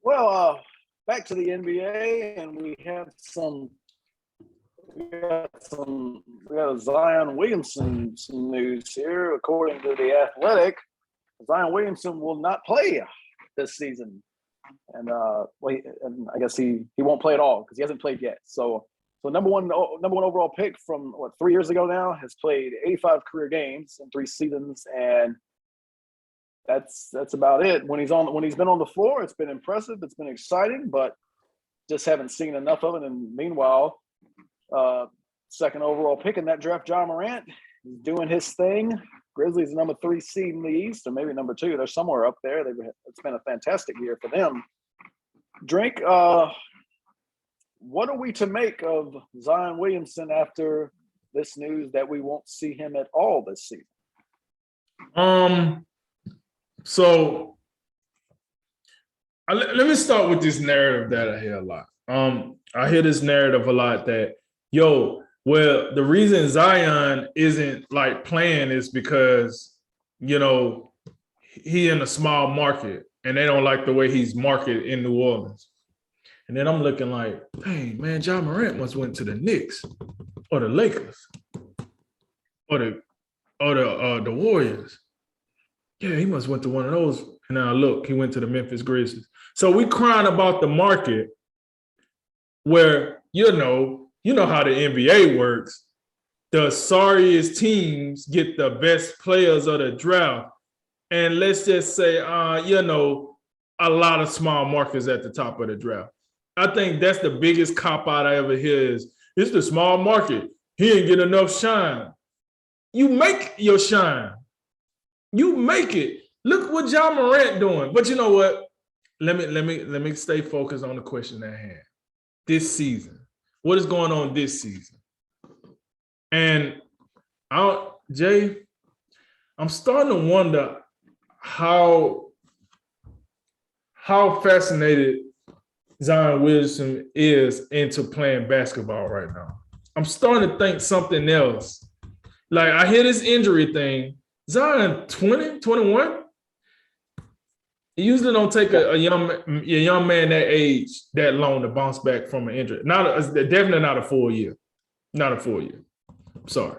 Well, back to the NBA, and we got a Zion Williamson some news here. According to the Athletic, Zion Williamson will not play this season, and and I guess he won't play at all because he hasn't played yet. So number one overall pick from 3 years ago now has played 85 career games in 3 seasons, and that's about it. When he's been on the floor, it's been impressive. It's been exciting, but just haven't seen enough of it. And meanwhile, second overall pick in that draft, Ja Morant, is doing his thing. Grizzlies number 3 seed in the East, or maybe number 2. They're somewhere up there. It's been a fantastic year for them. Drink, what are we to make of Zion Williamson after this news that we won't see him at all this season? So let me start with this narrative that I hear a lot. I hear this narrative a lot that, well, the reason Zion isn't like playing is because, he in a small market and they don't like the way he's marketed in New Orleans. And then I'm looking like, hey, man, Ja Morant must went to the Knicks or the Lakers or the Warriors. Yeah, he must went to one of those. And now look, he went to the Memphis Grizzlies. So we crying about the market where, you know how the NBA works. The sorriest teams get the best players of the draft. And let's just say, a lot of small markets at the top of the draft. I think that's the biggest cop-out I ever hear is, it's the small market. He ain't get enough shine. You make your shine. You make it. Look what Ja Morant doing. But you know what? Let me stay focused on the question at hand. This season. What is going on this season? And Jay, I'm starting to wonder how fascinated Zion Williamson is into playing basketball right now. I'm starting to think something else. Like, I hear this injury thing. Zion 20, 21? It usually don't take a young man that age that long to bounce back from an injury. Definitely not a full year. Not a full year. Sorry.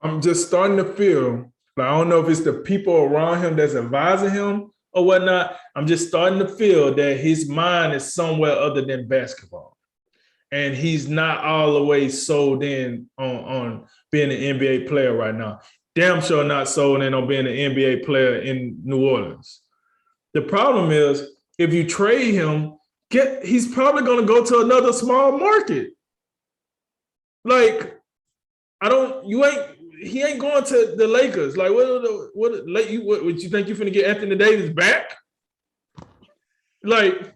I'm just starting to feel, like, I don't know if it's the people around him that's advising him or whatnot. I'm just starting to feel that his mind is somewhere other than basketball. And he's not all the way sold in on being an NBA player right now. Damn sure not sold in on being an NBA player in New Orleans. The problem is, if you trade him, he's probably going to go to another small market. Like, he ain't going to the Lakers. Like, what you think you're finna get Anthony Davis back? Like,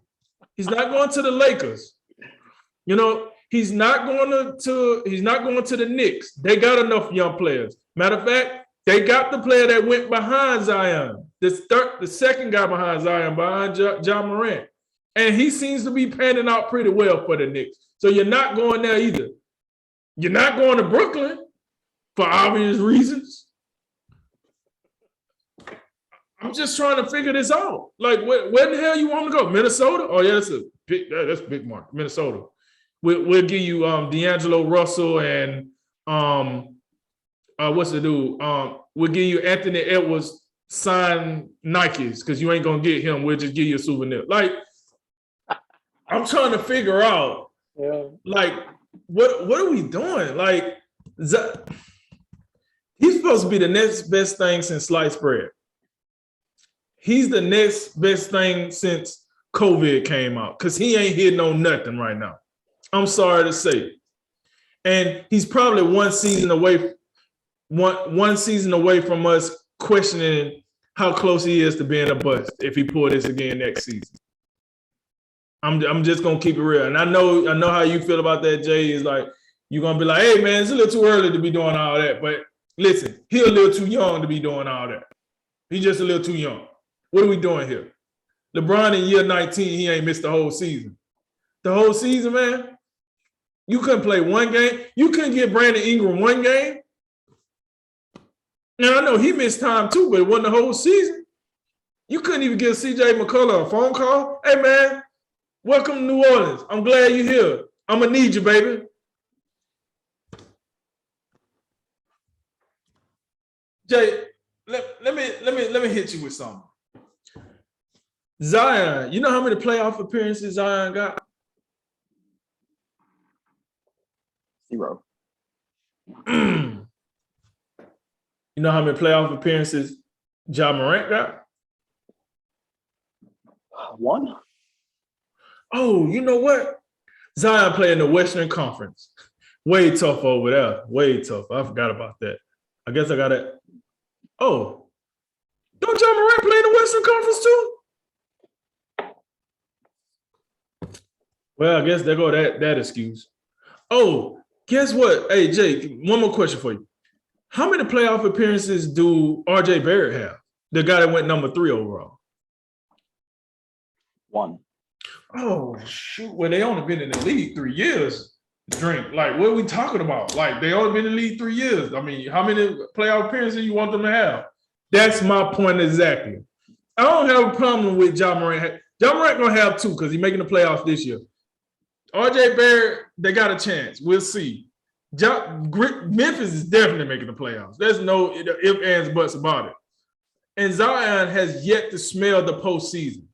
he's not going to the Lakers. He's not going to the Knicks. They got enough young players. Matter of fact, they got the player that went behind Zion, the second guy behind Zion, behind Ja Morant. And he seems to be panning out pretty well for the Knicks. So you're not going there either. You're not going to Brooklyn for obvious reasons. I'm just trying to figure this out. Like, where the hell you want to go? Minnesota? Oh, yeah, that's a big market. Minnesota. We'll give you D'Angelo Russell and what's the dude? We'll give you Anthony Edwards signed Nikes because you ain't gonna get him. We'll just give you a souvenir. Like, I'm trying to figure out, like, what are we doing? Like, he's supposed to be the next best thing since sliced bread. He's the next best thing since COVID came out because he ain't hitting on nothing right now. I'm sorry to say. And he's probably one season away from us questioning how close he is to being a bust if he pull this again next season. I'm just gonna keep it real. And I know how you feel about that, Jay. Is like, you're gonna be like, hey man, it's a little too early to be doing all that. But listen, he's a little too young to be doing all that. He's just a little too young. What are we doing here? LeBron in year 19, he ain't missed the whole season. The whole season, man. You couldn't play one game. You couldn't get Brandon Ingram one game. Now, I know he missed time too, but it wasn't the whole season. You couldn't even give CJ McCullough a phone call. Hey, man, welcome to New Orleans. I'm glad you're here. I'm going to need you, baby. Jay, let me hit you with something. Zion, you know how many playoff appearances Zion got? 0. You know how many playoff appearances Ja Morant got? 1. Oh, you know what? Zion played in the Western Conference. Way tough over there. Way tough. I forgot about that. I guess I got it. Oh, don't Ja Morant play in the Western Conference too? Well, I guess there go that excuse. Oh, guess what? Hey, Jake, one more question for you. How many playoff appearances do R.J. Barrett have? The guy that went number 3 overall. 1. Oh, shoot. Well, they only been in the league 3 years. Drink. Like, what are we talking about? Like, they only been in the league 3 years. I mean, how many playoff appearances you want them to have? That's my point exactly. I don't have a problem with Ja Morant. Ja Morant going to have 2 because he's making the playoffs this year. R.J. Barrett, they got a chance. We'll see. Memphis is definitely making the playoffs. There's no ifs, ands, buts about it. And Zion has yet to smell the postseason.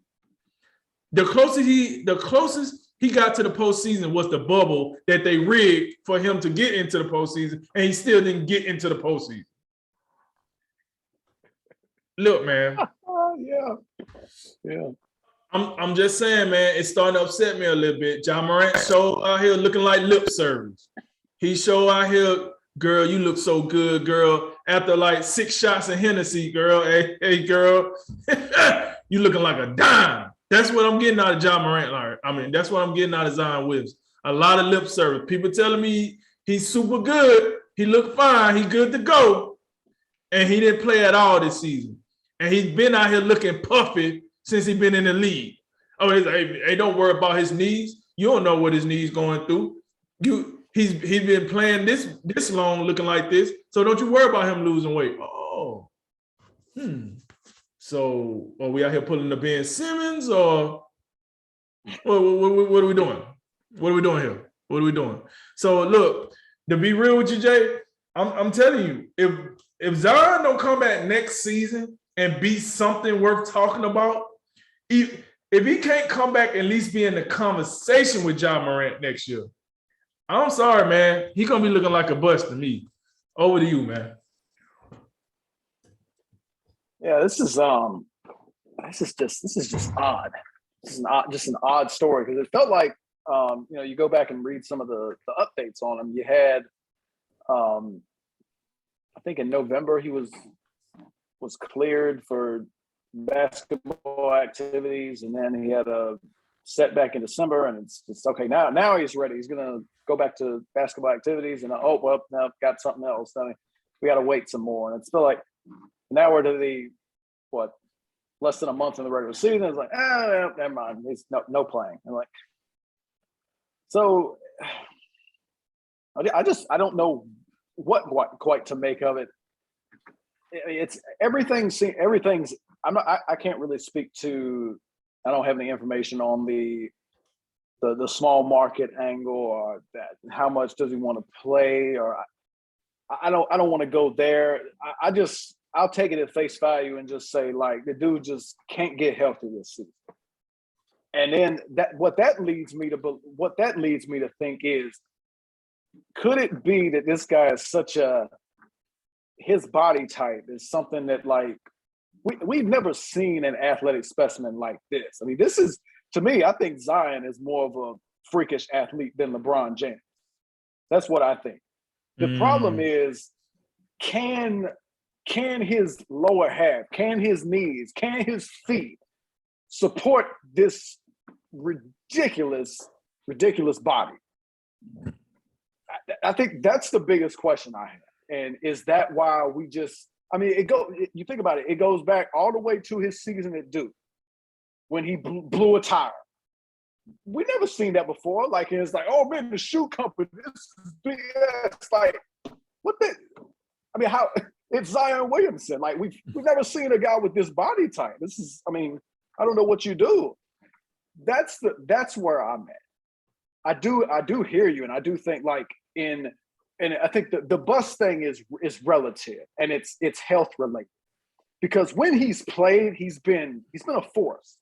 The closest he got to the postseason was the bubble that they rigged for him to get into the postseason, and he still didn't get into the postseason. Look, man. Yeah. I'm just saying, man, it's starting to upset me a little bit. Ja Morant show out here looking like lip service. He show out here, girl, you look so good, girl. After like 6 shots of Hennessy, girl. Hey, girl. You looking like a dime. That's what I'm getting out of Ja Morant. I mean, that's what I'm getting out of Zion Williamson. A lot of lip service. People telling me he's super good. He looked fine. He good to go. And he didn't play at all this season. And he's been out here looking puffy since he's been in the league. Oh, hey, don't worry about his knees. You don't know what his knees going through. He's been playing this long looking like this. So don't you worry about him losing weight. Oh. So are we out here pulling the Ben Simmons or what are we doing? What are we doing here? What are we doing? So look, to be real with you, Jay, I'm telling you, if Zion don't come back next season and be something worth talking about, if he can't come back and at least be in the conversation with Ja Morant next year, I'm sorry, man. He gonna be looking like a bust to me. Over to you, man. Yeah, this is just odd. This is just an odd story because it felt like you go back and read some of the updates on him. You had I think in November he was cleared for basketball activities, and then he had a setback in December, and it's okay now he's ready. He's gonna go back to basketball activities, and now got something else. I mean, we got to wait some more, and it's still like now we're to the less than a month in the regular season. It's like never mind. He's no playing. And like, so I don't know what quite to make of it. It's everything's. I can't really speak to. I don't have any information on the small market angle or that. How much does he want to play? Or I don't want to go there. I'll take it at face value and just say like the dude just can't get healthy this season. And then what that leads me to think is, could it be that this guy is his body type is something that like we've never seen an athletic specimen like this. I mean, this is, to me, I think Zion is more of a freakish athlete than LeBron James. That's what I think. The problem is, can his lower half, can his knees, can his feet support this ridiculous body? I think that's the biggest question I have. And is that why we just, I mean, you think about it, it goes back all the way to his season at Duke when he blew a tire. We never seen that before. Like, it's like, oh man, the shoe company, this is BS. Like, what the, I mean, how, it's Zion Williamson. Like we've never seen a guy with this body type. This is, I mean, I don't know what you do. That's where I'm at. I do hear you, and I do think like and I think the bus thing is relative, and it's health related. Because when he's played, he's been a force.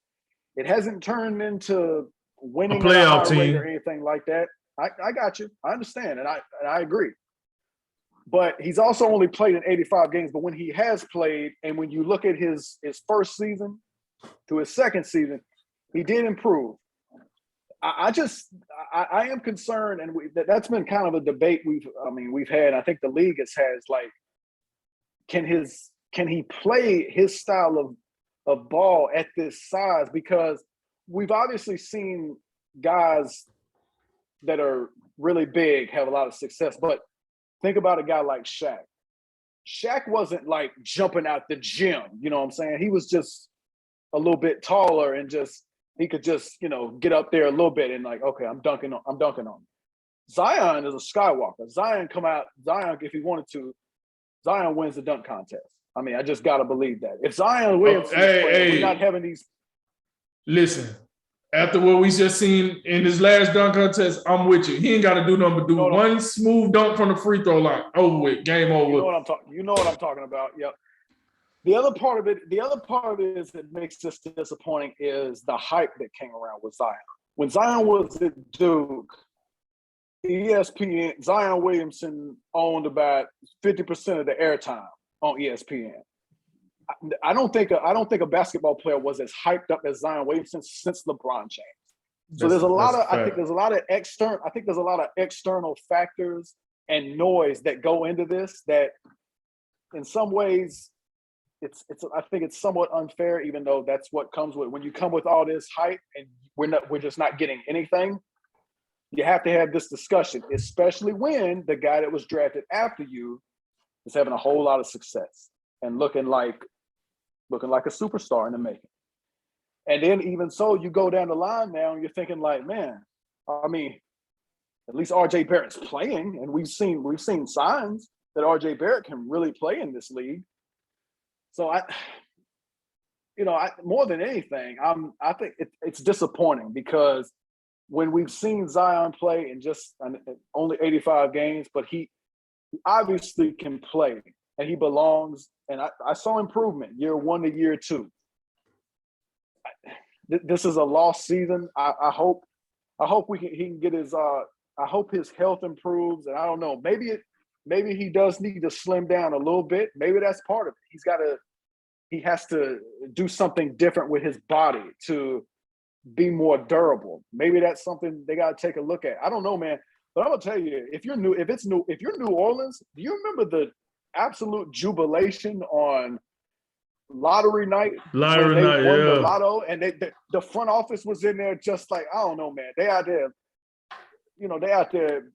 It hasn't turned into winning a playoff at a high team rate or anything like that. I got you. I understand, and I agree. But he's also only played in 85 games. But when he has played, and when you look at his first season to his second season, he did improve. I am concerned, and that's been kind of a debate we've had. I think the league has like, can he play his style of ball at this size? Because we've obviously seen guys that are really big have a lot of success, but think about a guy like Shaq. Shaq wasn't like jumping out the gym, you know what I'm saying? He was just a little bit taller and he could just, get up there a little bit and like, okay, I'm dunking on him. Zion is a Skywalker. Zion, if he wanted to, Zion wins the dunk contest. I mean, I just got to believe that. If Zion Williamson we're not having these. Listen, after what we just seen in his last dunk contest, I'm with you. He ain't got to do nothing but do one smooth dunk from the free throw line. Over with. Game over. You know what I'm talking about. Yep. The other part of it is that makes this disappointing is the hype that came around with Zion. When Zion was at Duke, ESPN, Zion Williamson owned about 50% of the airtime on ESPN. I don't think a basketball player was as hyped up as Zion Williamson since LeBron James. So there's a lot of external factors and noise that go into this that in some ways I think it's somewhat unfair, even though that's what comes with when you come with all this hype and we're just not getting anything. You have to have this discussion, especially when the guy that was drafted after you is having a whole lot of success and looking like a superstar in the making. And then even so, you go down the line now and you're thinking like, man, I mean, at least RJ Barrett's playing, and we've seen signs that RJ Barrett can really play in this league. So I more than anything, I think it's disappointing because when we've seen Zion play in just only 85 games, but he obviously can play and he belongs. And I saw improvement year 1 to year 2. This is a lost season. I hope he can get his. I hope his health improves, and I don't know. Maybe he does need to slim down a little bit. Maybe that's part of it. He has to do something different with his body to be more durable. Maybe that's something they got to take a look at. I don't know, man. But I'm gonna tell you, if you're New Orleans, do you remember the absolute jubilation on lottery night? Lottery night, won yeah. The lotto, and the front office was in there just like, I don't know, man. They out there,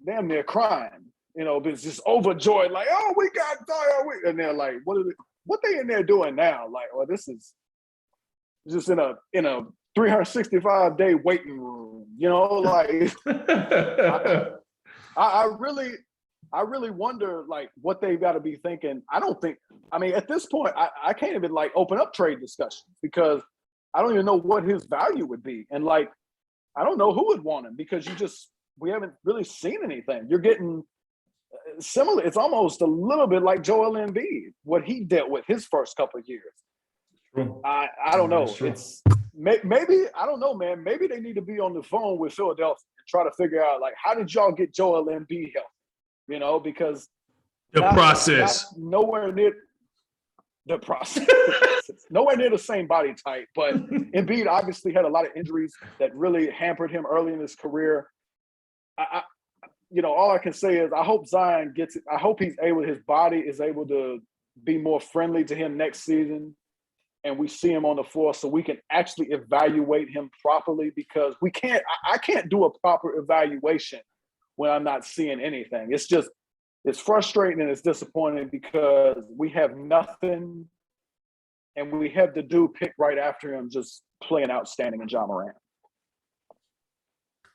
damn near crying. It's just overjoyed, like, oh, we got Zion. And they're like, what they in there doing now? Like, well, this is just in a 365-day waiting room, like I really wonder like what they've got to be thinking. At this point, I can't even like open up trade discussions because I don't even know what his value would be. And like, I don't know who would want him because we haven't really seen anything. You're getting similar. It's almost a little bit like Joel Embiid, what he dealt with his first couple of years. True. I don't know. It's maybe, I don't know, man. Maybe they need to be on the phone with Philadelphia and try to figure out like, how did y'all get Joel Embiid healthy? Because process. Nowhere near the process. Nowhere near the same body type. But Embiid obviously had a lot of injuries that really hampered him early in his career. All I can say is I hope Zion gets it. I hope his body is able to be more friendly to him next season. And we see him on the floor so we can actually evaluate him properly because I can't do a proper evaluation when I'm not seeing anything. It's frustrating and it's disappointing because we have nothing and we have the dude picked right after him just playing outstanding in Ja Morant.